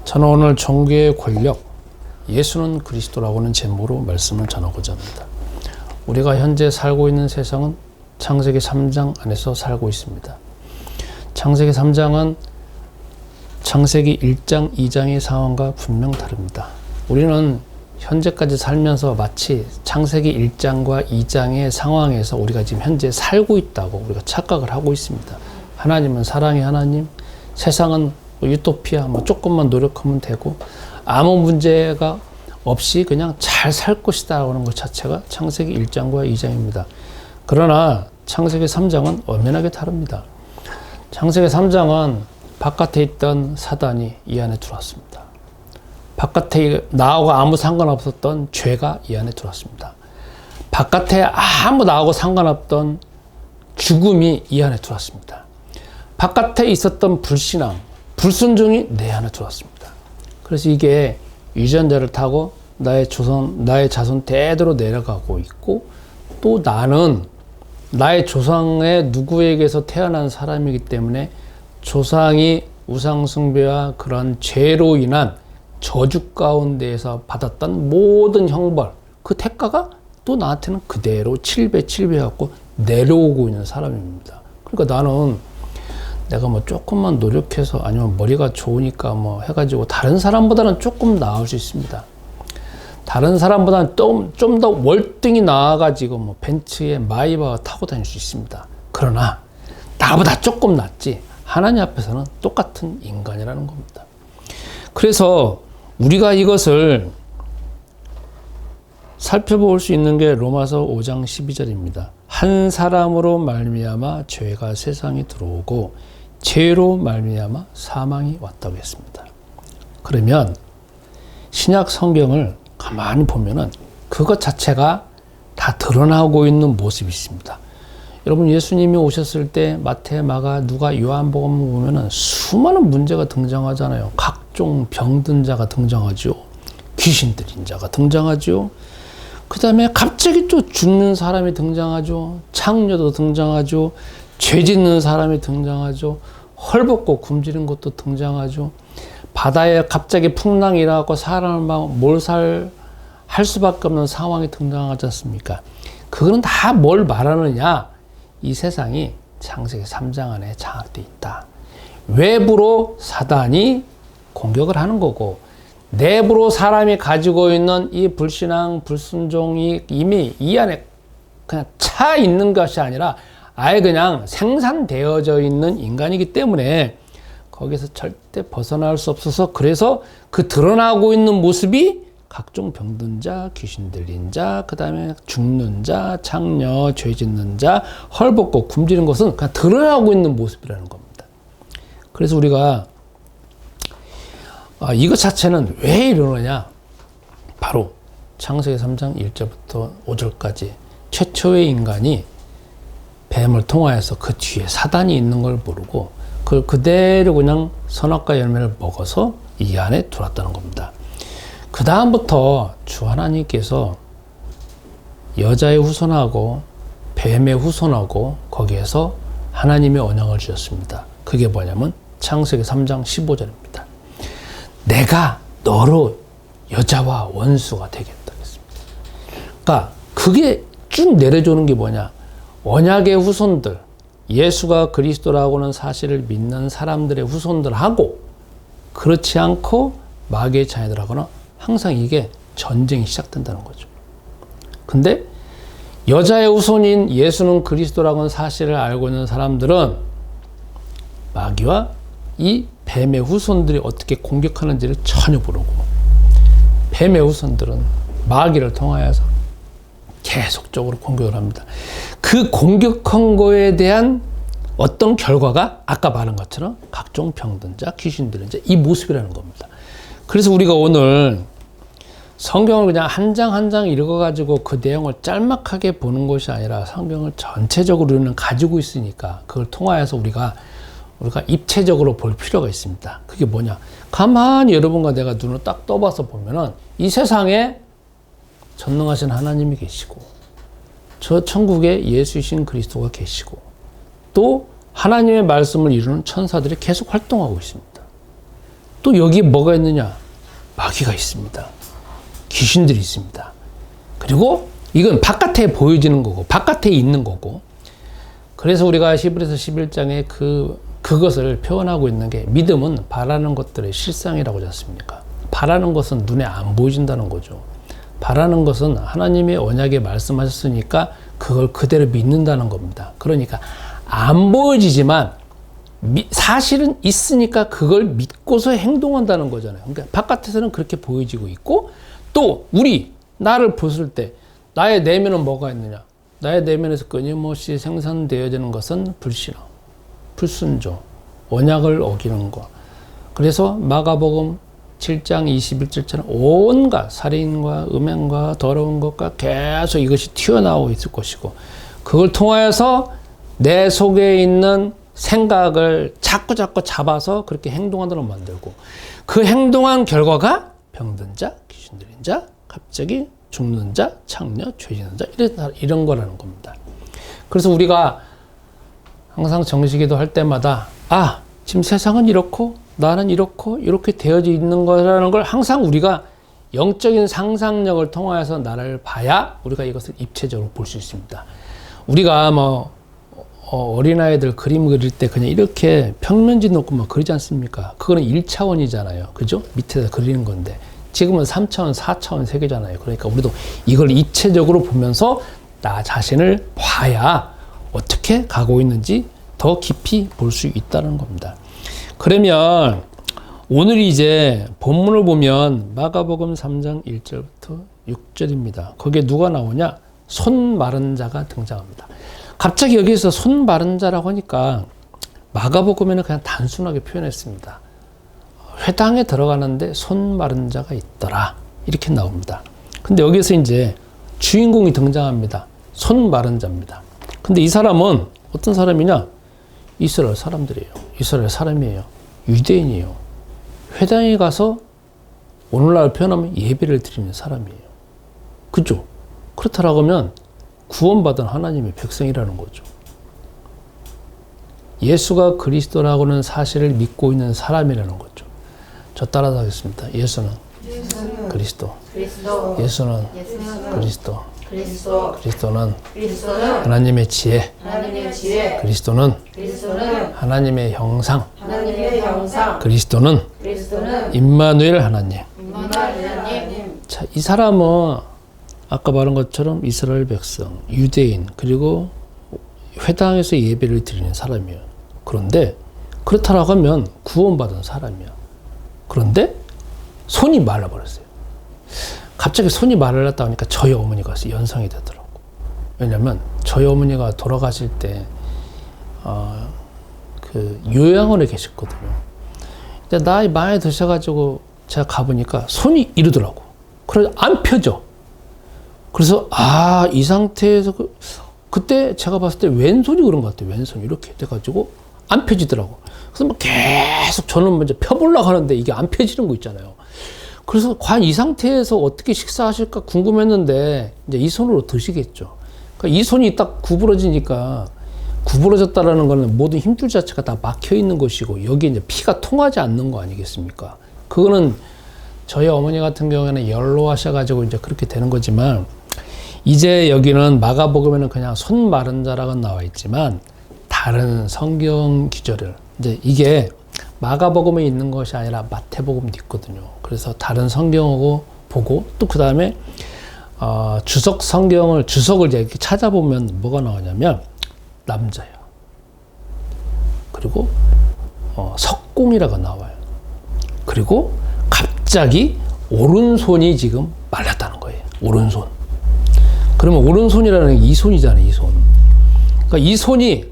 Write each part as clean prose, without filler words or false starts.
저는 오늘 종교의 권력, 예수는 그리스도라고는 제목으로 말씀을 전하고자 합니다. 우리가 현재 살고 있는 세상은 창세기 3장 안에서 살고 있습니다. 창세기 3장은 창세기 1장, 2장의 상황과 분명 다릅니다. 우리는 현재까지 살면서 마치 창세기 1장과 2장의 상황에서 우리가 지금 현재 살고 있다고 우리가 착각을 하고 있습니다. 하나님은 사랑의 하나님, 세상은 유토피아, 조금만 노력하면 되고 아무 문제가 없이 그냥 잘 살 것이다 하는 것 자체가 창세기 1장과 2장입니다. 그러나 창세기 3장은 엄연하게 다릅니다. 창세기 3장은 바깥에 있던 사단이 이 안에 들어왔습니다. 바깥에 나하고 아무 상관없었던 죄가 이 안에 들어왔습니다. 바깥에 아무 나하고 상관없던 죽음이 이 안에 들어왔습니다. 바깥에 있었던 불신앙, 불순종이 내 안에 들어왔습니다. 그래서 이게 유전자를 타고 나의 자손 대대로 내려가고 있고, 또 나는 나의 조상의 누구에게서 태어난 사람이기 때문에 조상이 우상숭배와 그런 죄로 인한 저주 가운데에서 받았던 모든 형벌, 그 대가가 또 나한테는 그대로 7배, 7배 갖고 내려오고 있는 사람입니다. 그러니까 나는 내가 조금만 노력해서 아니면 머리가 좋으니까 해가지고 다른 사람보다는 조금 나을 수 있습니다. 다른 사람보다는 좀 더 월등히 나아가지고 벤츠에 마이바가 타고 다닐 수 있습니다. 그러나 나보다 조금 낫지 하나님 앞에서는 똑같은 인간이라는 겁니다. 그래서 우리가 이것을 살펴볼 수 있는 게 로마서 5장 12절입니다. 한 사람으로 말미암아 죄가 세상에 들어오고 죄로 말미암아 사망이 왔다고 했습니다. 그러면 신약 성경을 가만히 보면은 그것 자체가 다 드러나고 있는 모습이 있습니다. 여러분, 예수님이 오셨을 때 마태, 마가, 누가, 요한복음을 보면은 수많은 문제가 등장하잖아요. 각종 병든 자가 등장하죠. 귀신 들린 자가 등장하죠. 그 다음에 갑자기 또 죽는 사람이 등장하죠. 창녀도 등장하죠. 죄 짓는 사람이 등장하죠. 헐벗고 굶주린 것도 등장하죠. 바다에 갑자기 풍랑이 일어나고 사람을 할 수밖에 없는 상황이 등장하지 않습니까? 그거는 다 뭘 말하느냐? 이 세상이 창세기 3장 안에 장악되어 있다. 외부로 사단이 공격을 하는 거고, 내부로 사람이 가지고 있는 이 불신앙, 불순종이 이미 이 안에 그냥 차 있는 것이 아니라 아예 그냥 생산되어져 있는 인간이기 때문에 거기서 절대 벗어날 수 없어서, 그래서 그 드러나고 있는 모습이 각종 병든 자, 귀신 들린 자, 그 다음에 죽는 자, 창녀, 죄 짓는 자, 헐벗고 굶주린 것은 그냥 드러나고 있는 모습이라는 겁니다. 그래서 우리가 이것 자체는 왜 이러느냐? 바로 창세기 3장 1절부터 5절까지 최초의 인간이 뱀을 통하여서 그 뒤에 사단이 있는 걸 모르고 그걸 그대로 그냥 선악과 열매를 먹어서 이 안에 들어왔다는 겁니다. 그 다음부터 주 하나님께서 여자의 후손하고 뱀의 후손하고 거기에서 하나님의 언약을 주셨습니다. 그게 뭐냐면 창세기 3장 15절입니다. 내가 너로 여자와 원수가 되겠다 했습니다. 그러니까 그게 쭉 내려주는 게 뭐냐? 언약의 후손들, 예수가 그리스도라고는 사실을 믿는 사람들의 후손들하고 그렇지 않고 마귀의 자녀들하고는 항상 이게 전쟁이 시작된다는 거죠. 근데 여자의 후손인 예수는 그리스도라고는 사실을 알고 있는 사람들은 마귀와 이 뱀의 후손들이 어떻게 공격하는지를 전혀 모르고, 뱀의 후손들은 마귀를 통하여서 계속적으로 공격을 합니다. 그 공격한 거에 대한 어떤 결과가 아까 말한 것처럼 각종 병든 자, 귀신 들린 자, 이 모습이라는 겁니다. 그래서 우리가 오늘 성경을 그냥 한 장 한 장 읽어가지고 그 내용을 짤막하게 보는 것이 아니라 성경을 전체적으로 우리는 가지고 있으니까 그걸 통하여서 우리가 입체적으로 볼 필요가 있습니다. 그게 뭐냐? 가만히 여러분과 내가 눈을 딱 떠봐서 보면은 이 세상에 전능하신 하나님이 계시고, 저 천국에 예수이신 그리스도가 계시고, 또 하나님의 말씀을 이루는 천사들이 계속 활동하고 있습니다. 또 여기에 뭐가 있느냐? 마귀가 있습니다. 귀신들이 있습니다. 그리고 이건 바깥에 보여지는 거고 바깥에 있는 거고, 그래서 우리가 히브리서 11장에 그것을 표현하고 있는 게, 믿음은 바라는 것들의 실상이라고 하지 않습니까? 바라는 것은 눈에 안 보여진다는 거죠. 바라는 것은 하나님의 언약에 말씀하셨으니까 그걸 그대로 믿는다는 겁니다. 그러니까 안 보여지지만 사실은 있으니까 그걸 믿고서 행동한다는 거잖아요. 그러니까 바깥에서는 그렇게 보여지고 있고, 또 나를 보실 때 나의 내면은 뭐가 있느냐? 나의 내면에서 끊임없이 생산되어지는 것은 불신앙, 불순종, 언약을 어기는 것. 그래서 마가복음 7장 21절처럼 온갖 살인과 음행과 더러운 것과 계속 이것이 튀어나오고 있을 것이고, 그걸 통하여서 내 속에 있는 생각을 자꾸 잡아서 그렇게 행동하도록 만들고, 그 행동한 결과가 병든 자, 귀신 들린 자, 갑자기 죽는 자, 창녀, 죄 짓는 자, 이런 거라는 겁니다. 그래서 우리가 항상 정식기도 할 때마다 지금 세상은 이렇고 나는 이렇게 되어져 있는 거라는 걸 항상 우리가 영적인 상상력을 통하여서 나를 봐야 우리가 이것을 입체적으로 볼 수 있습니다. 우리가 어린아이들 그림 그릴 때 그냥 이렇게 평면지 놓고 막 그리지 않습니까? 그거는 1차원이잖아요. 그죠? 밑에서 그리는 건데, 지금은 3차원, 4차원 세계잖아요. 그러니까 우리도 이걸 입체적으로 보면서 나 자신을 봐야 어떻게 가고 있는지 더 깊이 볼 수 있다는 겁니다. 그러면 오늘 이제 본문을 보면 마가복음 3장 1절부터 6절입니다. 거기에 누가 나오냐? 손 마른 자가 등장합니다. 갑자기 여기서 손 마른 자라고 하니까 마가복음에는 그냥 단순하게 표현했습니다. 회당에 들어가는데 손 마른 자가 있더라, 이렇게 나옵니다. 근데 여기서 이제 주인공이 등장합니다. 손 마른 자입니다. 근데 이 사람은 어떤 사람이냐? 이스라엘 사람들이에요. 이스라엘 사람이에요. 유대인이에요. 회당에 가서 오늘날 표현하면 예배를 드리는 사람이에요. 그죠? 그렇다라고 하면 구원받은 하나님의 백성이라는 거죠. 예수가 그리스도라고는 사실을 믿고 있는 사람이라는 거죠. 저 따라서 하겠습니다. 예수는 그리스도. 예수는 그리스도. 그리스도는 하나님의 지혜. 그리스도는 하나님의 형상. 그리스도는 임마누엘 하나님. 자, 이 사람은 아까 말한 것처럼 이스라엘 백성, 유대인, 그리고 회당에서 예배를 드리는 사람이에요. 그런데 그렇다라고 하면 구원받은 사람이야. 그런데 손이 말라버렸어요. 갑자기 손이 말랐다 하니까 저희 어머니가 연상이 되더라고. 왜냐면 저희 어머니가 돌아가실 때 요양원에 계셨거든요. 근데 나이 많이 드셔가지고 제가 가보니까 손이 이러더라고. 그래서 안 펴져. 그래서 이 상태에서 그때 제가 봤을 때 왼손이 그런 것 같아요. 왼손이 이렇게 돼가지고 안 펴지더라고. 그래서 막 계속 저는 먼저 펴보려고 하는데 이게 안 펴지는 거 있잖아요. 그래서 과연 이 상태에서 어떻게 식사하실까 궁금했는데 이제 이 손으로 드시겠죠. 그러니까 이 손이 딱 구부러지니까, 구부러졌다라는 거는 모든 힘줄 자체가 다 막혀 있는 것이고 여기에 이제 피가 통하지 않는 거 아니겠습니까? 그거는 저희 어머니 같은 경우에는 연로하셔가지고 이제 그렇게 되는 거지만, 이제 여기는 마가복음에는 그냥 손 마른 자라고 나와 있지만 다른 성경 기절을, 이제 이게 마가복음에 있는 것이 아니라 마태복음도 있거든요. 그래서 다른 성경하고 보고 또 그 다음에 주석을 이제 이렇게 찾아보면 뭐가 나오냐면 남자예요. 그리고 석공이라고 나와요. 그리고 갑자기 오른손이 지금 말랐다는 거예요. 오른손. 그러면 오른손이라는 게 이 손이잖아요. 이 손. 그러니까 이 손이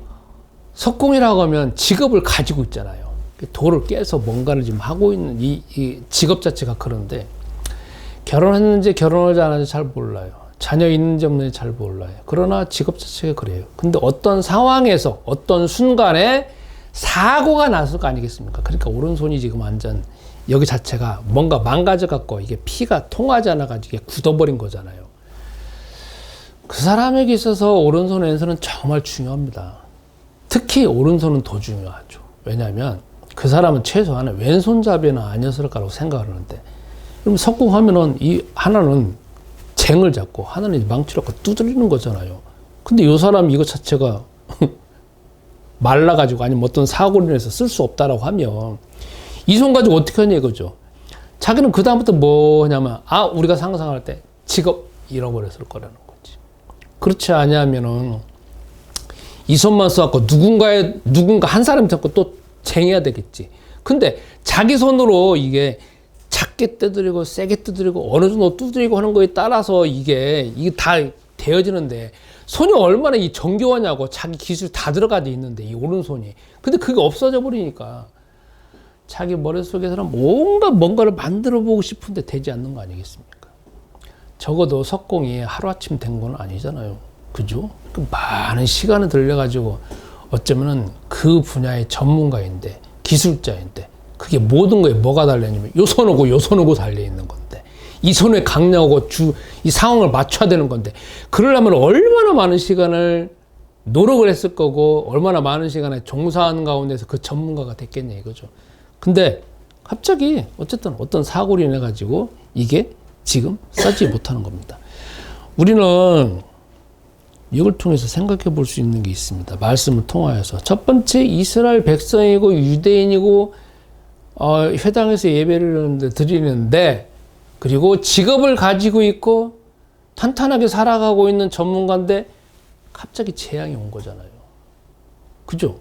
석공이라고 하면 직업을 가지고 있잖아요. 돌을 깨서 뭔가를 지금 하고 있는 이 직업 자체가 그런데, 결혼했는지 결혼하지 않았는지 잘 몰라요. 자녀 있는지 없는지 잘 몰라요. 그러나 직업 자체가 그래요. 근데 어떤 상황에서 어떤 순간에 사고가 났을 거 아니겠습니까? 그러니까 오른손이 지금 완전 여기 자체가 뭔가 망가져 갖고 이게 피가 통하지 않아 가지고 이게 굳어버린 거잖아요. 그 사람에게 있어서 오른손 왼손은 정말 중요합니다. 특히 오른손은 더 중요하죠. 왜냐하면 그 사람은 최소한 왼손잡이는 아니었을 거라고 생각을 하는데, 그럼 석궁하면은 이 하나는 쟁을 잡고 하나는 망치로 두드리는 거잖아요. 근데 이 사람 이거 자체가 말라가지고 아니면 어떤 사고로 인해서 쓸 수 없다라고 하면 이 손 가지고 어떻게 하냐 이거죠. 자기는 그다음부터 뭐 하냐면, 우리가 상상할 때 직업 잃어버렸을 거라는 거지. 그렇지 않냐면은 이 손만 써갖고 누군가 한 사람이 잡고 또 쟁여야 되겠지. 근데 자기 손으로 이게 작게 두드리고 세게 두드리고 어느 정도 두드리고 하는 거에 따라서 이게 다 되어지는데, 손이 얼마나 이 정교하냐고. 자기 기술이 다 들어가 돼 있는데 이 오른손이. 근데 그게 없어져 버리니까 자기 머릿속에서는 뭔가를 만들어 보고 싶은데 되지 않는 거 아니겠습니까? 적어도 석공이 하루아침 된 건 아니잖아요. 그죠? 많은 시간을 들여가지고 어쩌면은 그 분야의 전문가인데, 기술자인데, 그게 모든 거에 뭐가 달려있냐면 요 손하고 달려있는 건데, 이 손의 강약하고 이 상황을 맞춰야 되는 건데, 그러려면 얼마나 많은 시간을 노력을 했을 거고 얼마나 많은 시간에 종사하는 가운데서 그 전문가가 됐겠냐 이거죠. 근데 갑자기 어쨌든 어떤 사고로 인해 가지고 이게 지금 쓰지 못하는 겁니다. 우리는 이걸 통해서 생각해 볼 수 있는 게 있습니다. 말씀을 통하여서. 첫 번째, 이스라엘 백성이고 유대인이고 회당에서 예배를 드리는데, 그리고 직업을 가지고 있고 탄탄하게 살아가고 있는 전문가인데 갑자기 재앙이 온 거잖아요. 그죠?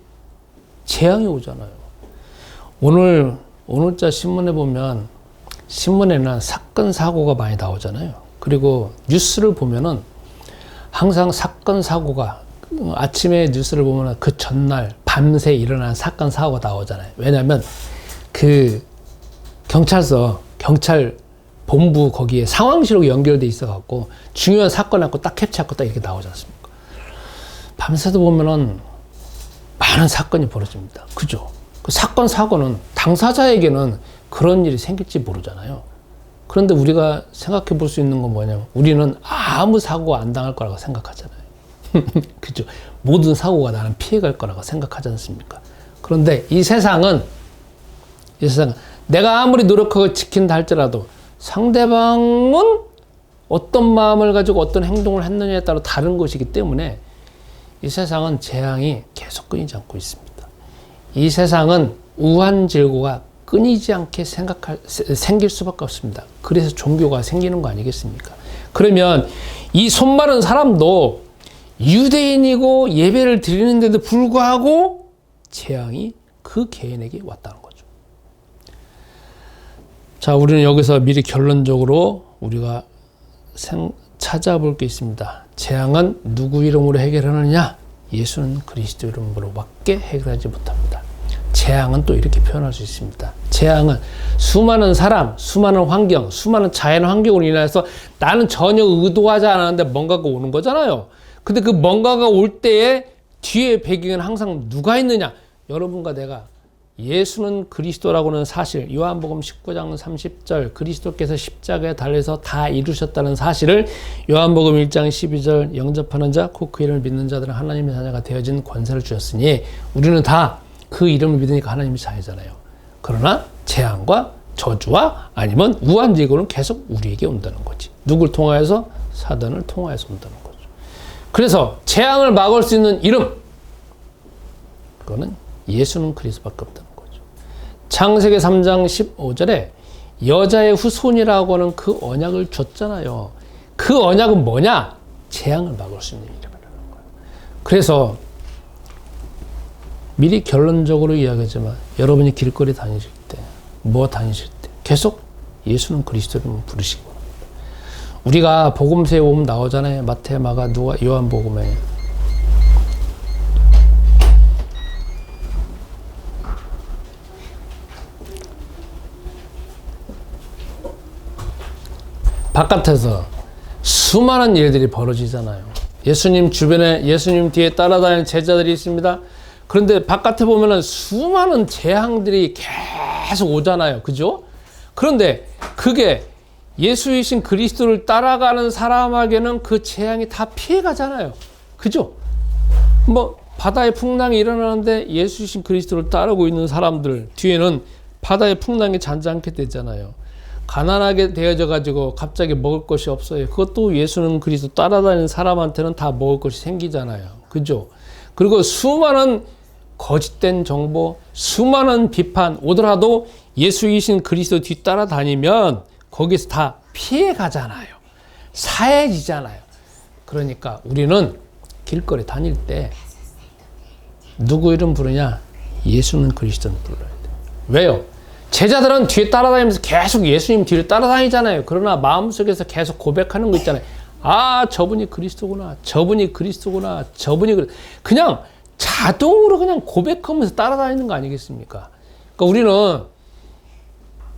재앙이 오잖아요. 오늘자 신문에 보면, 신문에는 사건 사고가 많이 나오잖아요. 그리고 뉴스를 보면은 항상 사건 사고가, 아침에 뉴스를 보면 그 전날 밤새 일어난 사건 사고가 나오잖아요. 왜냐면 그 경찰 본부 거기에 상황실로 연결돼 있어 갖고 중요한 사건 갖고 딱 캡처하고 딱 이렇게 나오지 않습니까? 밤새도 보면은 많은 사건이 벌어집니다. 그죠? 그 사건 사고는 당사자에게는 그런 일이 생길지 모르잖아요. 그런데 우리가 생각해 볼 수 있는 건 뭐냐면, 우리는 아무 사고가 안 당할 거라고 생각하잖아요. 그죠? 모든 사고가 나는 피해갈 거라고 생각하지 않습니까? 그런데 이 세상은 내가 아무리 노력하고 지킨다 할지라도 상대방은 어떤 마음을 가지고 어떤 행동을 했느냐에 따라 다른 것이기 때문에 이 세상은 재앙이 계속 끊이지 않고 있습니다. 이 세상은 우한질고가 끊이지 않게 생길 수밖에 없습니다. 그래서 종교가 생기는 거 아니겠습니까? 그러면 이 손마른 사람도 유대인이고 예배를 드리는데도 불구하고 재앙이 그 개인에게 왔다는 거죠. 자, 우리는 여기서 미리 결론적으로 우리가 찾아볼 게 있습니다. 재앙은 누구 이름으로 해결하느냐? 예수는 그리스도 이름으로밖에 해결하지 못합니다. 재앙은 또 이렇게 표현할 수 있습니다. 재앙은 수많은 사람, 수많은 환경, 수많은 자연 환경으로 인해서 나는 전혀 의도하지 않았는데 뭔가가 오는 거잖아요. 근데 그 뭔가가 올 때에 뒤에 배경에는 항상 누가 있느냐? 여러분과 내가 예수는 그리스도라고는 사실, 요한복음 19장 30절 그리스도께서 십자가에 달려서 다 이루셨다는 사실을 요한복음 1장 12절 영접하는 자, 곧 그 이름을 믿는 자들은 하나님의 자녀가 되어진 권세를 주셨으니, 우리는 다 그 이름을 믿으니까 하나님의 자녀잖아요. 그러나 재앙과 저주와 아니면 우한제고는 계속 우리에게 온다는 거지. 누굴 통하여서? 사단을 통하여서 온다는 거죠. 그래서 재앙을 막을 수 있는 이름, 그거는 예수는 그리스도밖에 없다는 거죠. 창세기 3장 15절에 여자의 후손이라고 하는 그 언약을 줬잖아요. 그 언약은 뭐냐? 재앙을 막을 수 있는 이름이라는 거예요. 그래서 미리 결론적으로 이야기하지만, 여러분이 길거리 다니실 때, 다니실 때 계속 예수는 그리스도를 부르시기 바랍니다. 우리가 복음서에 보면 나오잖아요. 마태, 마가, 누가, 요한복음에. 바깥에서 수많은 일들이 벌어지잖아요. 예수님 주변에, 예수님 뒤에 따라다니는 제자들이 있습니다. 그런데 바깥에 보면은 수많은 재앙들이 계속 오잖아요. 그죠? 그런데 그게 예수이신 그리스도를 따라가는 사람에게는 그 재앙이 다 피해가잖아요. 그죠? 바다의 풍랑이 일어나는데 예수이신 그리스도를 따르고 있는 사람들 뒤에는 바다의 풍랑이 잔잔하게 되잖아요. 가난하게 되어져 가지고 갑자기 먹을 것이 없어요. 그것도 예수는 그리스도 따라다니는 사람한테는 다 먹을 것이 생기잖아요. 그죠? 그리고 수많은 거짓된 정보, 수많은 비판 오더라도 예수이신 그리스도 뒤 따라다니면 거기서 다 피해 가잖아요. 사해지잖아요. 그러니까 우리는 길거리 다닐 때 누구 이름 부르냐? 예수는 그리스도는 불러야 돼. 왜요? 제자들은 뒤에 따라다니면서 계속 예수님 뒤를 따라다니잖아요. 그러나 마음속에서 계속 고백하는 거 있잖아요. 아, 저분이 그리스도구나. 저분이 그리스도구나. 저분이 그냥 자동으로 그냥 고백하면서 따라다니는 거 아니겠습니까? 그러니까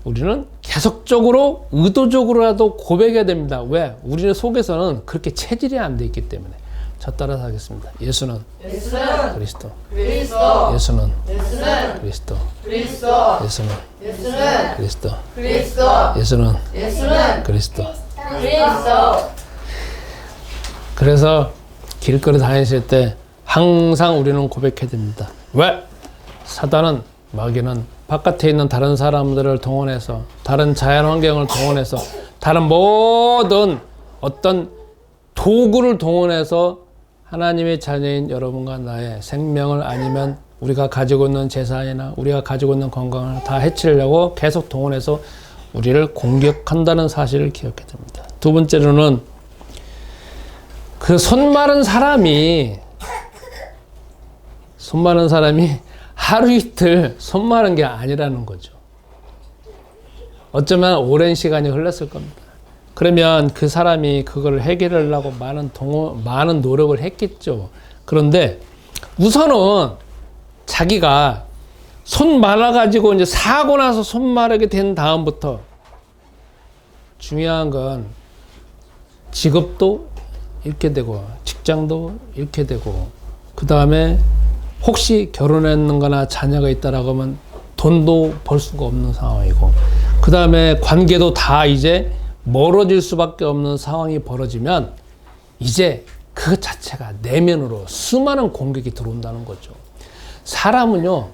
우리는 계속적으로 의도적으로라도 고백해야 됩니다. 왜? 우리는 속에서는 그렇게 체질이 안 돼 있기 때문에. 저 따라서 하겠습니다. 예수는 그리스도. 예수는 그리스도. 예수는 그리스도. 예수는 그리스도. 그래서 길거리 다니실 때 항상 우리는 고백해야 됩니다. 왜? 사단은, 마귀는 바깥에 있는 다른 사람들을 동원해서, 다른 자연환경을 동원해서, 다른 모든 어떤 도구를 동원해서 하나님의 자녀인 여러분과 나의 생명을, 아니면 우리가 가지고 있는 재산이나 우리가 가지고 있는 건강을 다 해치려고 계속 동원해서 우리를 공격한다는 사실을 기억해야 됩니다. 두 번째로는 그 손 마른 사람이 하루 이틀 손 마른 게 아니라는 거죠. 어쩌면 오랜 시간이 흘렀을 겁니다. 그러면 그 사람이 그걸 해결하려고 많은 노력을 했겠죠. 그런데 우선은 자기가 손 말아가지고 이제 사고 나서 손 마르게 된 다음부터 중요한 건 직업도 잃게 되고 직장도 잃게 되고, 그 다음에 혹시 결혼했는거나 자녀가 있다라고 하면 돈도 벌 수가 없는 상황이고, 그 다음에 관계도 다 이제 멀어질 수밖에 없는 상황이 벌어지면 이제 그 자체가 내면으로 수많은 공격이 들어온다는 거죠. 사람은요,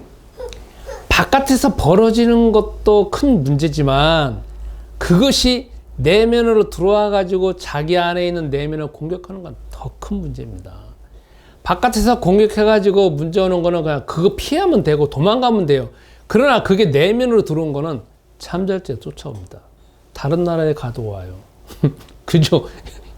바깥에서 벌어지는 것도 큰 문제지만 그것이 내면으로 들어와 가지고 자기 안에 있는 내면을 공격하는 건 더 큰 문제입니다. 바깥에서 공격해 가지고 문제 오는 거는 그냥 그거 피하면 되고 도망가면 돼요. 그러나 그게 내면으로 들어온 거는 참잘제 쫓아옵니다. 다른 나라에 가도 와요. 그죠?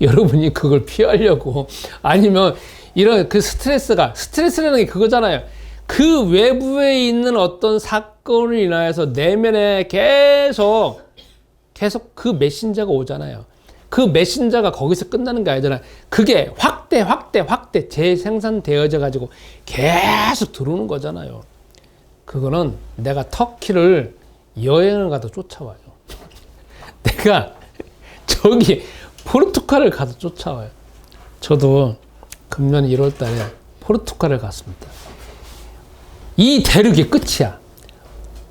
여러분이 그걸 피하려고, 아니면 이런 그 스트레스라는 게 그거잖아요. 그 외부에 있는 어떤 사건을 인하여서 내면에 계속 그 메신저가 오잖아요. 그 메신저가 거기서 끝나는 게 아니잖아요. 그게 확대 재생산되어져 가지고 계속 들어오는 거잖아요. 그거는 내가 터키를 여행을 가도 쫓아와요. 내가 저기 포르투갈을 가도 쫓아와요. 저도 금년 1월 달에 포르투갈을 갔습니다. 이 대륙의 끝이야.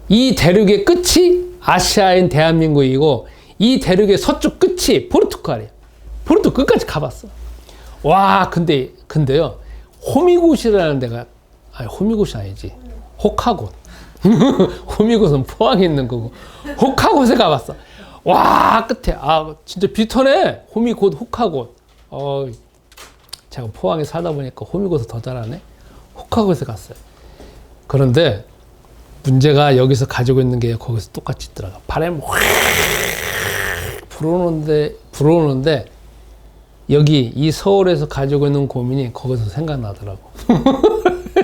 이 대륙의 끝이 아시아인 대한민국이고, 이 대륙의 서쪽 끝이 포르투갈이야. 포르투갈 끝까지 가봤어. 와, 근데요, 호미곶이라는 데가, 아니, 호미곶이 아니지. 호카곶. 호미곶은 포항에 있는 거고, 호카곶에 가봤어. 와, 끝에. 아, 진짜 비슷하네. 호미곶, 호카곶. 제가 포항에 살다 보니까 호미곶을 더 잘하네. 호카곶에 갔어요. 그런데 문제가 여기서 가지고 있는 게 거기서 똑같이 있더라고. 바람이 확 불어오는데 여기 이 서울에서 가지고 있는 고민이 거기서 생각나더라고.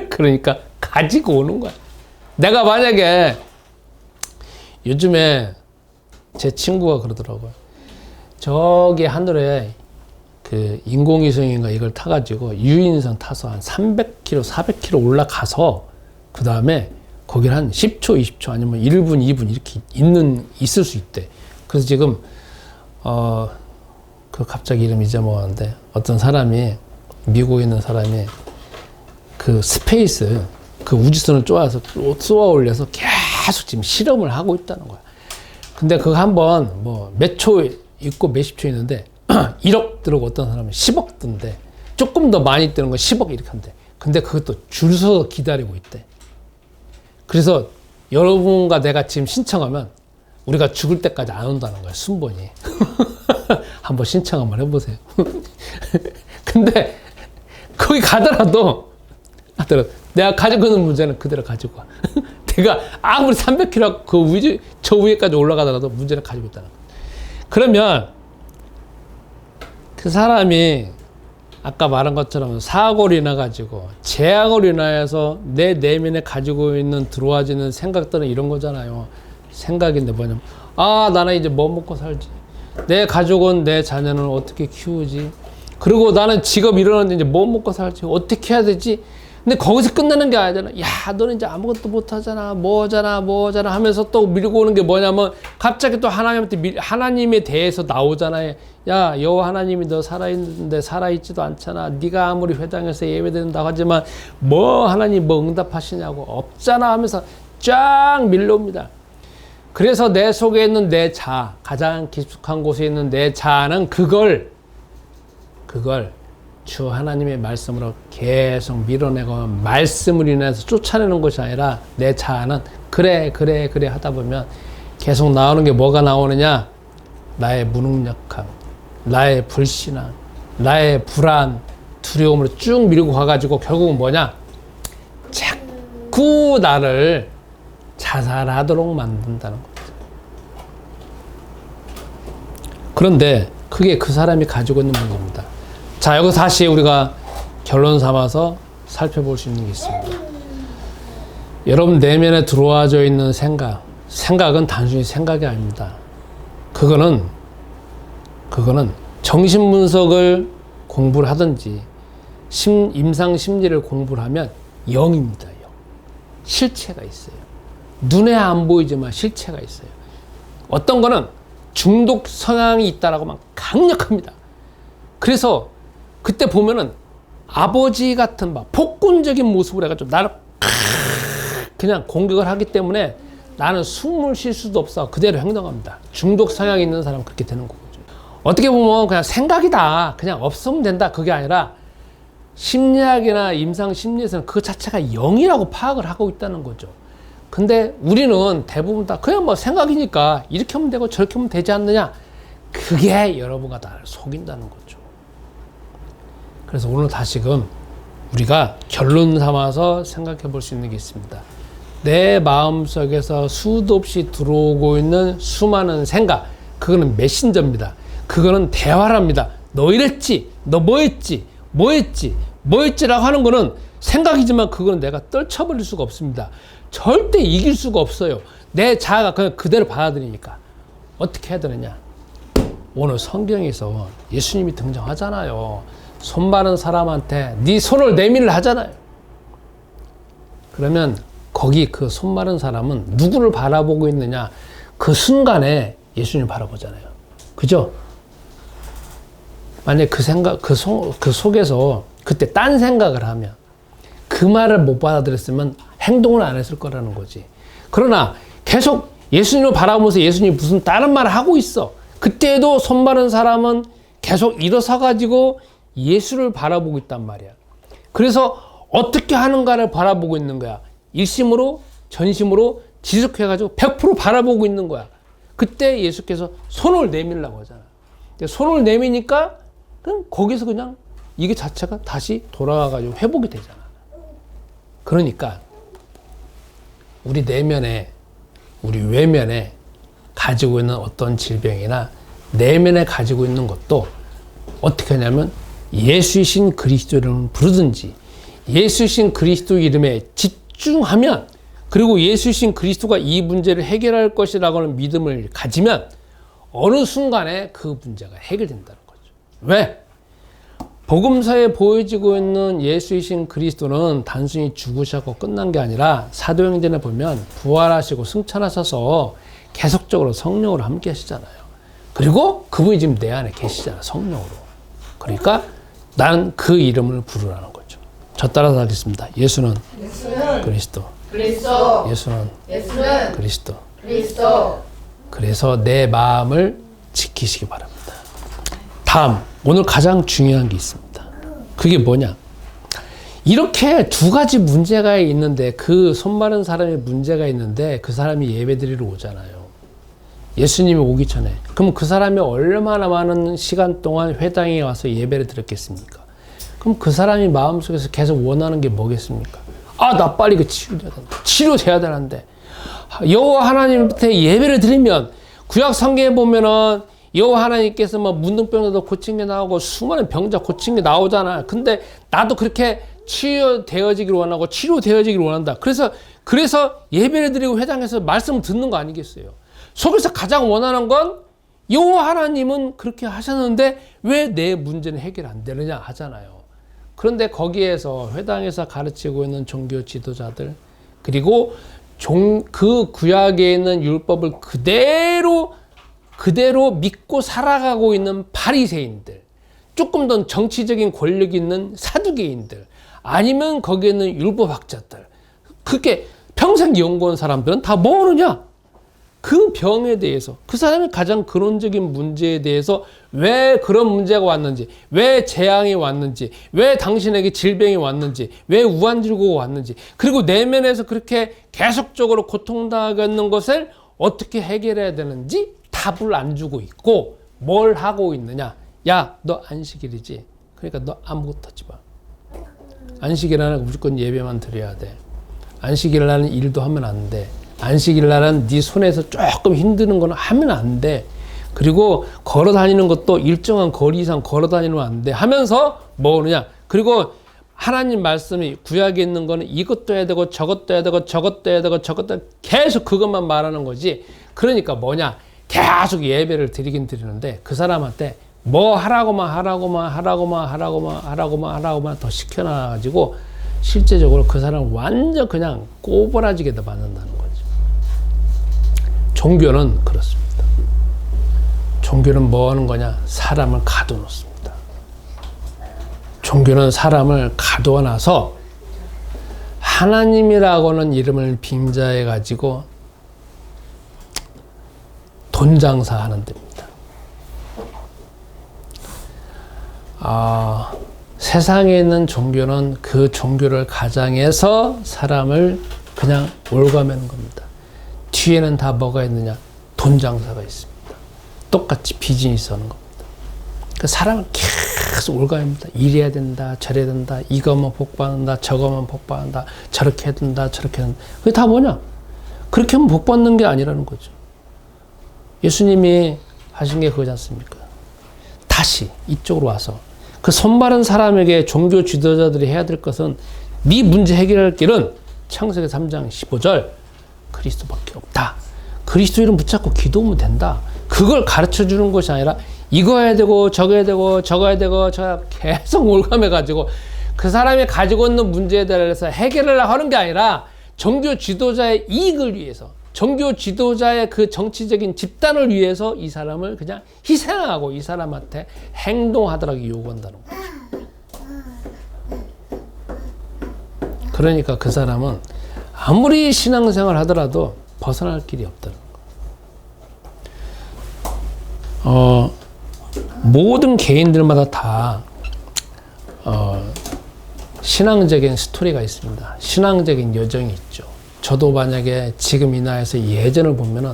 그러니까 가지고 오는 거야. 내가 만약에 요즘에 제 친구가 그러더라고요. 저기 하늘에 그 인공위성인가 이걸 타가지고 유인선 타서 한 300km, 400km 올라가서 그 다음에 거기를 한 10초, 20초 아니면 1분, 2분 이렇게 있을 수 있대. 그래서 지금 그 갑자기 이름 잊어먹었는데 어떤 사람이, 미국에 있는 사람이 그 스페이스, 그 우주선을 쏘아 올려서 계속 지금 실험을 하고 있다는 거야. 근데 그거 한번 뭐 몇 초 있고 몇십 초 있는데 1억 들어오고 어떤 사람은 10억 뜬대. 조금 더 많이 뜨는 거 10억 이렇게 한대. 근데 그것도 줄 서서 기다리고 있대. 그래서 여러분과 내가 지금 신청하면 우리가 죽을 때까지 안 온다는 거야, 순번이. 한번 신청 한번 해보세요. 근데 거기 가더라도 내가 가지고 있는 문제는 그대로 가지고 와. 내가 아무리 300km 저 위에까지 올라가더라도 문제는 가지고 있다는 거야. 그러면 그 사람이 아까 말한 것처럼 사고로 인해가지고 재앙으로 인하여서 내 내면에 가지고 있는 들어와지는 생각들은 이런 거잖아요. 생각인데 뭐냐면 나는 이제 뭐 먹고 살지, 내 가족은 내 자녀는 어떻게 키우지, 그리고 나는 직업 이러는데 이제 뭐 먹고 살지, 어떻게 해야 되지. 근데 거기서 끝나는 게 아니잖아. 야, 너는 이제 아무것도 못하잖아, 뭐하잖아 하면서 또 밀고 오는 게 뭐냐면 갑자기 또 하나님에 대해서 나오잖아요. 야, 여호와 하나님이 너 살아있는데 살아있지도 않잖아. 네가 아무리 회당에서 예배드린다고 하지만 뭐 하나님 뭐 응답하시냐고, 없잖아 하면서 쫙 밀려옵니다. 그래서 내 속에 있는 내 자, 가장 깊숙한 곳에 있는 내 자아는 그걸 주 하나님의 말씀으로 계속 밀어내고 말씀을 인해서 쫓아내는 것이 아니라 내 자아는 그래 하다 보면 계속 나오는 게 뭐가 나오느냐? 나의 무능력함, 나의 불신앙, 나의 불안, 두려움으로 쭉 밀고 가가지고 결국은 뭐냐? 자꾸 나를 자살하도록 만든다는 거죠. 그런데 그게 그 사람이 가지고 있는 문제입니다. 자, 여기서 다시 우리가 결론 삼아서 살펴볼 수 있는 게 있습니다. 여러분 내면에 들어와져 있는 생각은 단순히 생각이 아닙니다. 그거는 정신분석을 공부를 하든지 임상심리를 공부를 하면 영입니다. 영. 실체가 있어요. 눈에 안 보이지만 실체가 있어요. 어떤 거는 중독 성향이 있다라고 막 강력합니다. 그래서 그때 보면은 아버지 같은 막 폭군적인 모습을 해가지고 나를 그냥 공격을 하기 때문에 나는 숨을 쉴 수도 없어 그대로 행동합니다. 중독 성향이 있는 사람은 그렇게 되는 거죠. 어떻게 보면 그냥 생각이다, 그냥 없으면 된다, 그게 아니라 심리학이나 임상심리에서는 그 자체가 영이라고 파악을 하고 있다는 거죠. 근데 우리는 대부분 다 그냥 뭐 생각이니까 이렇게 하면 되고 저렇게 하면 되지 않느냐, 그게 여러분과 나를 속인다는 거죠. 그래서 오늘 다시금 우리가 결론 삼아서 생각해 볼 수 있는 게 있습니다. 내 마음속에서 수도 없이 들어오고 있는 수많은 생각, 그거는 메신저입니다. 그거는 대화랍니다. 너 이랬지, 너 뭐했지라고 하는 거는 생각이지만 그거는 내가 떨쳐버릴 수가 없습니다. 절대 이길 수가 없어요. 내 자아가 그냥 그대로 받아들이니까. 어떻게 해야 되느냐? 오늘 성경에서 예수님이 등장하잖아요. 손 마른 사람한테 네 손을 내밀라 하잖아요. 그러면 거기 그 손 마른 사람은 누구를 바라보고 있느냐? 그 순간에 예수님을 바라보잖아요. 그죠? 만약에 그 속에서 그때 딴 생각을 하면, 그 말을 못 받아들였으면 행동을 안 했을 거라는 거지. 그러나 계속 예수님을 바라보면서 예수님이 무슨 다른 말을 하고 있어. 그때도 손 마른 사람은 계속 일어서가지고 예수를 바라보고 있단 말이야. 그래서 어떻게 하는가를 바라보고 있는 거야. 일심으로 전심으로 지속해가지고 100% 바라보고 있는 거야. 그때 예수께서 손을 내밀라고 하잖아. 손을 내미니까 그냥 거기서 그냥 이게 자체가 다시 돌아가가지고 회복이 되잖아. 그러니까 우리 내면에, 우리 외면에 가지고 있는 어떤 질병이나 내면에 가지고 있는 것도 어떻게 하냐면 예수이신 그리스도 이름을 부르든지 예수이신 그리스도 이름에 집중하면, 그리고 예수이신 그리스도가 이 문제를 해결할 것이라고 하는 믿음을 가지면 어느 순간에 그 문제가 해결된다는 거죠. 왜? 복음서에 보여지고 있는 예수이신 그리스도는 단순히 죽으셨고 끝난 게 아니라 사도행전에 보면 부활하시고 승천하셔서 계속적으로 성령으로 함께 하시잖아요. 그리고 그분이 지금 내 안에 계시잖아, 성령으로. 그러니까 나는 그 이름을 부르라는 거죠. 저 따라서 하겠습니다. 예수는 그리스도. 예수는 그리스도. 그래서 내 마음을 지키시기 바랍니다. 다음, 오늘 가장 중요한 게 있습니다. 그게 뭐냐? 이렇게 두 가지 문제가 있는데 그 손 마른 사람의 문제가 있는데 그 사람이 예배드리러 오잖아요. 예수님이 오기 전에. 그럼 그 사람이 얼마나 많은 시간 동안 회당에 와서 예배를 드렸겠습니까? 그럼 그 사람이 마음속에서 계속 원하는 게 뭐겠습니까? 아, 나 빨리 그 치료돼야 된다. 치료돼야 되는데. 여호와 하나님한테 예배를 드리면 구약 성경에 보면은 여호와 하나님께서 뭐 문둥병도 고친 게 나오고 수많은 병자 고친 게 나오잖아. 근데 나도 그렇게 치유되어지기를 원하고 치료되어지기를 원한다. 그래서 예배를 드리고 회당에서 말씀을 듣는 거 아니겠어요? 속에서 가장 원하는 건 여호와 하나님은 그렇게 하셨는데 왜 내 문제는 해결 안 되느냐 하잖아요. 그런데 거기에서 회당에서 가르치고 있는 종교 지도자들 그리고 그 구약에 있는 율법을 그대로 믿고 살아가고 있는 바리새인들, 조금 더 정치적인 권력이 있는 사두개인들, 아니면 거기에 있는 율법학자들, 그렇게 평생 연구한 사람들은 다 뭐하느냐? 그 병에 대해서, 그 사람의 가장 근원적인 문제에 대해서 왜 그런 문제가 왔는지, 왜 재앙이 왔는지, 왜 당신에게 질병이 왔는지, 왜 우환질고가 왔는지, 그리고 내면에서 그렇게 계속적으로 고통당하고 있는 것을 어떻게 해결해야 되는지 답을 안 주고 있고 뭘 하고 있느냐. 야, 너 안식일이지. 그러니까 너 아무것도 하지 마. 안식일 날은 무조건 예배만 드려야 돼. 안식일 날은 일도 하면 안 돼. 안식일 날은 네 손에서 조금 힘드는 거는 하면 안 돼. 그리고 걸어 다니는 것도 일정한 거리 이상 걸어 다니면 안 돼. 하면서 뭐 하느냐. 그리고 하나님 말씀이 구약에 있는 거는 이것도 해야 되고 저것도 해야 되고 저것도 해야 되고 저것도 계속 그것만 말하는 거지. 그러니까 뭐냐. 계속 예배를 드리긴 드리는데 그 사람한테 뭐 하라고만 더 시켜놔가지고 실제적으로 그 사람은 완전 그냥 꼬부라지게 더 만든다는 거죠. 종교는 그렇습니다. 종교는 뭐 하는 거냐? 사람을 가둬놓습니다. 종교는 사람을 가둬놔서 하나님이라고는 이름을 빙자해가지고 돈 장사하는 데입니다. 세상에 있는 종교는 그 종교를 가장해서 사람을 그냥 올가매는 겁니다. 뒤에는 다 뭐가 있느냐? 돈 장사가 있습니다. 똑같이 비즈니스 하는 겁니다. 그 사람을 계속 올가맵니다. 이래야 된다, 저래야 된다, 이거만 복받는다, 저거만 복받는다, 저렇게 해야 된다, 저렇게 해야 된다. 그게 다 뭐냐? 그렇게 하면 복받는 게 아니라는 거죠. 예수님이 하신 게 그거지 않습니까? 다시 이쪽으로 와서 그 손마른 사람에게 종교 지도자들이 해야 될 것은 네 문제 해결할 길은 창세기 3장 15절 그리스도밖에 없다. 그리스도 이름 붙잡고 기도하면 된다. 그걸 가르쳐 주는 것이 아니라 이거 해야 되고 저거 해야 되고 저거 해야 되고 저 계속 올감해가지고 그 사람이 가지고 있는 문제에 대해서 해결을 하는 게 아니라 종교 지도자의 이익을 위해서 종교 지도자의 그 정치적인 집단을 위해서 이 사람을 그냥 희생하고 이 사람한테 행동하도록 요구한다는 거죠. 그러니까 그 사람은 아무리 신앙생활 하더라도 벗어날 길이 없다는 거. 모든 개인들마다 다 신앙적인 스토리가 있습니다. 신앙적인 여정이 있죠. 저도 만약에 지금 이 나이에서 예전을 보면은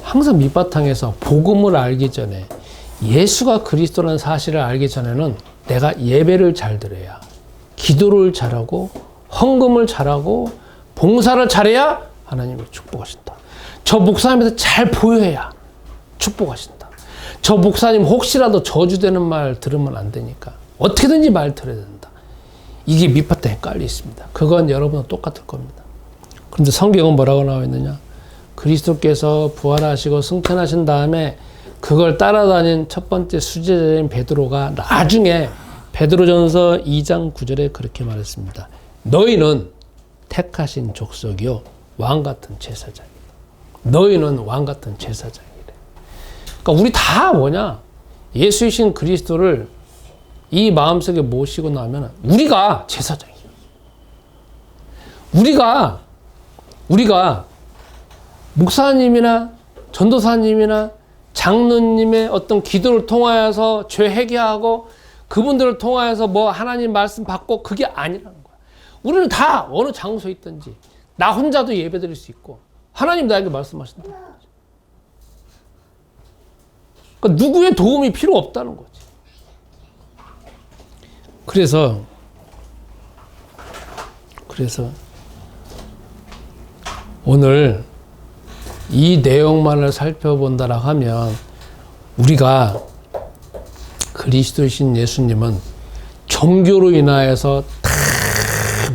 항상 밑바탕에서 복음을 알기 전에 예수가 그리스도라는 사실을 알기 전에는 내가 예배를 잘 드려야, 기도를 잘하고, 헌금을 잘하고, 봉사를 잘해야 하나님이 축복하신다. 저 목사님한테 잘 보여야 축복하신다. 저 목사님 혹시라도 저주되는 말 들으면 안 되니까 어떻게든지 말 들어야 된다. 이게 밑바탕에 깔려 있습니다. 그건 여러분은 똑같을 겁니다. 그런데 성경은 뭐라고 나와 있느냐? 그리스도께서 부활하시고 승천하신 다음에 그걸 따라다닌 첫 번째 수제자인 베드로가 나중에 베드로전서 2장 9절에 그렇게 말했습니다. 너희는 택하신 족속이요 왕같은 제사장이다. 너희는 왕같은 제사장이래. 그러니까 우리 다 뭐냐? 예수이신 그리스도를 이 마음속에 모시고 나면 우리가 제사장이에요. 우리가 목사님이나 전도사님이나 장로님의 어떤 기도를 통하여서 죄 회개하고 그분들을 통하여서 뭐 하나님 말씀 받고 그게 아니라는 거야. 우리는 다 어느 장소에 있든지 나 혼자도 예배 드릴 수 있고 하나님 나에게 말씀하신다. 그러니까 누구의 도움이 필요 없다는 거지. 그래서 오늘 이 내용만을 살펴본다라 하면 우리가 그리스도이신 예수님은 종교로 인하여서 다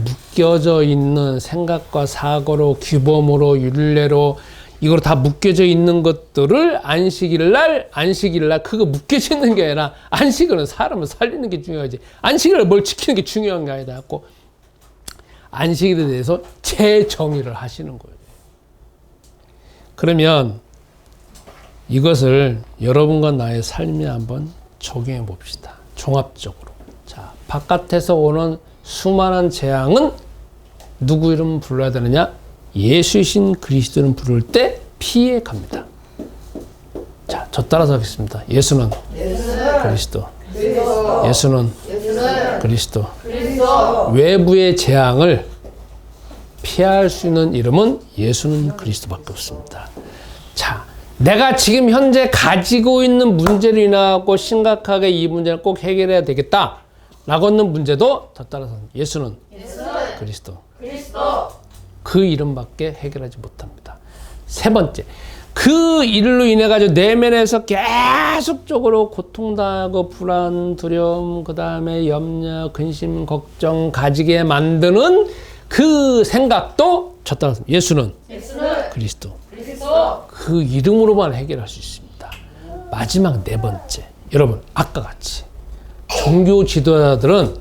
묶여져 있는 생각과 사고로 규범으로 율례로 이걸 다 묶여져 있는 것들을 안식일 날 그거 묶여져 있는 게 아니라 안식일은 사람을 살리는 게 중요하지 안식일을 뭘 지키는 게 중요한 게 아니다. 안식일에 대해서 재정의를 하시는 거예요. 그러면 이것을 여러분과 나의 삶에 한번 적용해 봅시다. 종합적으로. 자, 바깥에서 오는 수많은 재앙은 누구 이름 불러야 되느냐? 예수이신 그리스도는 부를 때 피해 갑니다. 자, 저 따라서 하겠습니다. 예수는 그리스도. 예수는 그리스도. 외부의 재앙을 피할 수 있는 이름은 예수는 그리스도밖에 없습니다. 자, 내가 지금 현재 가지고 있는 문제로 인하고 심각하게 이 문제를 꼭 해결해야 되겠다 라고 하는 문제도 더 따라서 예수는 그리스도. 그 이름밖에 해결하지 못합니다. 세 번째, 그 일로 인해 가지고 내면에서 계속적으로 고통당하고 불안, 두려움, 그 다음에 염려, 근심, 걱정 가지게 만드는 그 생각도 저 따라서 예수는 그리스도. 그 이름으로만 해결할 수 있습니다. 마지막 네 번째, 여러분 아까 같이 종교 지도자들은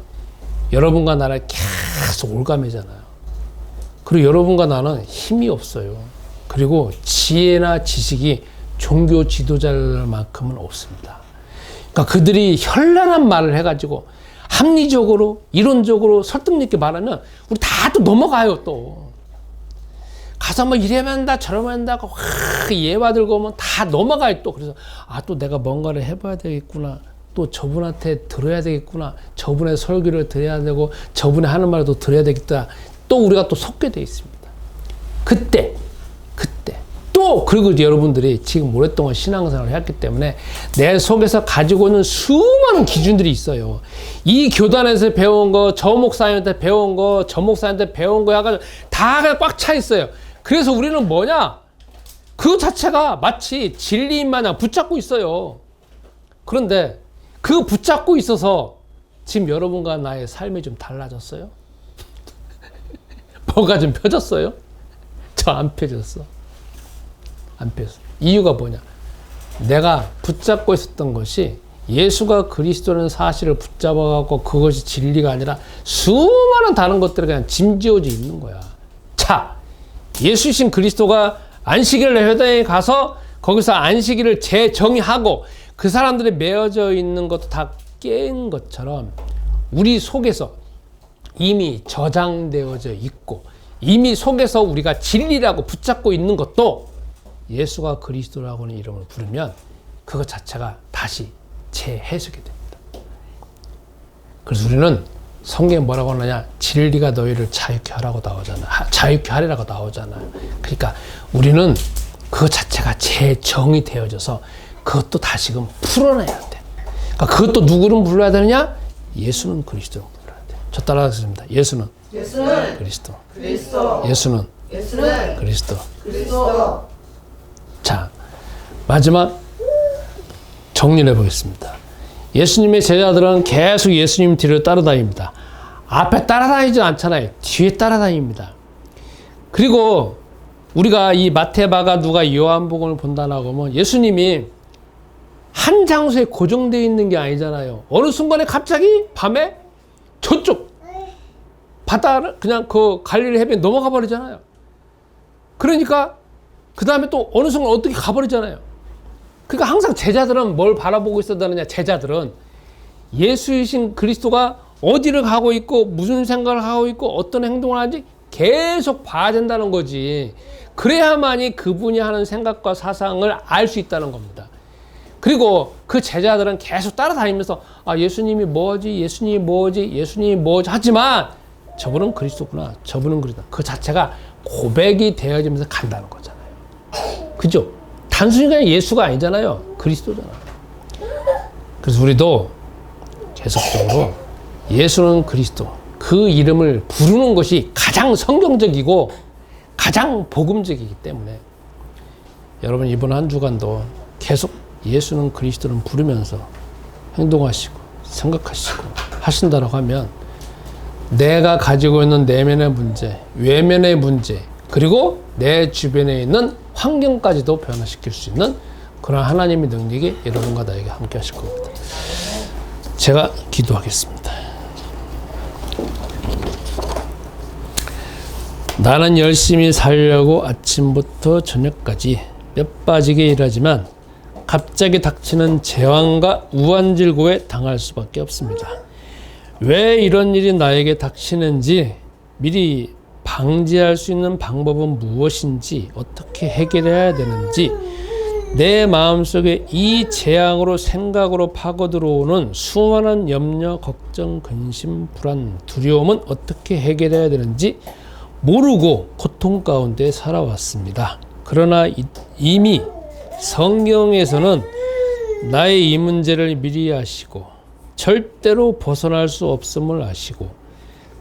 여러분과 나를 계속 올가매잖아요. 그리고 여러분과 나는 힘이 없어요. 그리고 지혜나 지식이 종교 지도자들만큼은 없습니다. 그러니까 그들이 현란한 말을 해가지고 합리적으로 이론적으로 설득력 있게 말하면 우리 다 또 넘어가요. 또 가서 뭐 이래면 한다 저러면 한다 확 예화 들고 오면 다 넘어가요. 또 그래서 또 내가 뭔가를 해봐야 되겠구나. 또 저분한테 들어야 되겠구나. 저분의 설교를 들어야 되고 저분의 하는 말도 들어야 되겠다. 또 우리가 또 속게 돼 있습니다. 그때 또 그리고 여러분들이 지금 오랫동안 신앙생활을 했기 때문에 내 속에서 가지고 있는 수많은 기준들이 있어요. 이 교단에서 배운 거, 저 목사님한테 배운 거, 저 목사님한테 배운 거 해가지고 다 꽉 차 있어요. 그래서 우리는 뭐냐? 그 자체가 마치 진리인 마냥 붙잡고 있어요. 그런데 그 붙잡고 있어서 지금 여러분과 나의 삶이 좀 달라졌어요? 뭐가 좀 펴졌어요? 저 안 펴졌어. 안 펴졌어. 이유가 뭐냐? 내가 붙잡고 있었던 것이 예수가 그리스도라는 사실을 붙잡아갖고 그것이 진리가 아니라 수많은 다른 것들이 그냥 짐지어져 있는 거야. 자, 예수이신 그리스도가 안식일 회당에 가서 거기서 안식일을 재정의하고 그 사람들이 메어져 있는 것도 다 깬 것처럼 우리 속에서 이미 저장되어져 있고 이미 속에서 우리가 진리라고 붙잡고 있는 것도 예수가 그리스도라고 하는 이름을 부르면 그것 자체가 다시 재해석이 됩니다. 그래서 우리는 성경에 뭐라고 하느냐? 진리가 너희를 자유케 하라고 나오잖아. 자유케 하리라고 나오잖아요. 그러니까 우리는 그것 자체가 재정의되어져서 그것도 다시금 풀어내야 돼. 그러니까 그것도 누구를 불러야 되느냐? 예수는 그리스도를 불러야 돼. 저 따라하겠습니다. 예수는 그리스도. 예수는 그리스도. 자, 마지막 정리해 보겠습니다. 예수님의 제자들은 계속 예수님 뒤를 따라다닙니다. 앞에 따라다니지 않잖아요. 뒤에 따라다닙니다. 그리고 우리가 이 마태, 마가, 누가, 요한복음을 본다라고 하면 예수님이 한 장소에 고정되어 있는 게 아니잖아요. 어느 순간에 갑자기 밤에 저쪽 바다를 그냥 그 갈릴리 해변에 넘어가 버리잖아요. 그러니까 그 다음에 또 어느 순간 어떻게 가버리잖아요. 그러니까 항상 제자들은 뭘 바라보고 있어야 되느냐? 제자들은 예수이신 그리스도가 어디를 가고 있고 무슨 생각을 하고 있고 어떤 행동을 하는지 계속 봐야 된다는 거지. 그래야만이 그분이 하는 생각과 사상을 알 수 있다는 겁니다. 그리고 그 제자들은 계속 따라다니면서 예수님이 뭐지? 예수님이 뭐지? 예수님이 뭐지? 하지만 저분은 그리스도구나, 저분은 그리스도. 그 자체가 고백이 되어지면서 간다는 거잖아요. 그죠? 단순히 그냥 예수가 아니잖아요. 그리스도잖아요. 그래서 우리도 계속적으로 예수는 그리스도, 그 이름을 부르는 것이 가장 성경적이고 가장 복음적이기 때문에 여러분 이번 한 주간도 계속 예수는 그리스도를 부르면서 행동하시고 생각하시고 하신다라고 하면 내가 가지고 있는 내면의 문제, 외면의 문제, 그리고 내 주변에 있는 환경까지도 변화시킬 수 있는 그런 하나님의 능력이 여러분과 나에게 함께 하실 겁니다. 제가 기도하겠습니다. 나는 열심히 살려고 아침부터 저녁까지 뼈 빠지게 일하지만 갑자기 닥치는 재앙과 우환질고에 당할 수밖에 없습니다. 왜 이런 일이 나에게 닥치는지, 미리 방지할 수 있는 방법은 무엇인지, 어떻게 해결해야 되는지, 내 마음속에 이 재앙으로 생각으로 파고들어오는 수많은 염려, 걱정, 근심, 불안, 두려움은 어떻게 해결해야 되는지 모르고 고통 가운데 살아왔습니다. 그러나 이미 성경에서는 나의 이 문제를 미리 아시고 절대로 벗어날 수 없음을 아시고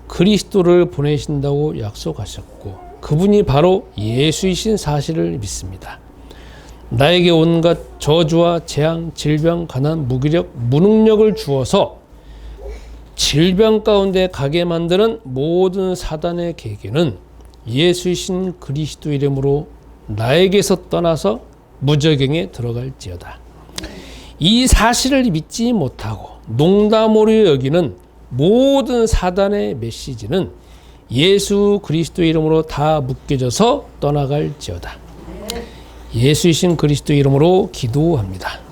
그리스도를 보내신다고 약속하셨고 그분이 바로 예수이신 사실을 믿습니다. 나에게 온갖 저주와 재앙, 질병, 가난, 무기력, 무능력을 주어서 질병 가운데 가게 만드는 모든 사단의 계계는 예수이신 그리스도 이름으로 나에게서 떠나서 무저갱에 들어갈지어다. 이 사실을 믿지 못하고 농담으로 여기는 모든 사단의 메시지는 예수 그리스도 이름으로 다 묶여져서 떠나갈지어다. 예수이신 그리스도 이름으로 기도합니다.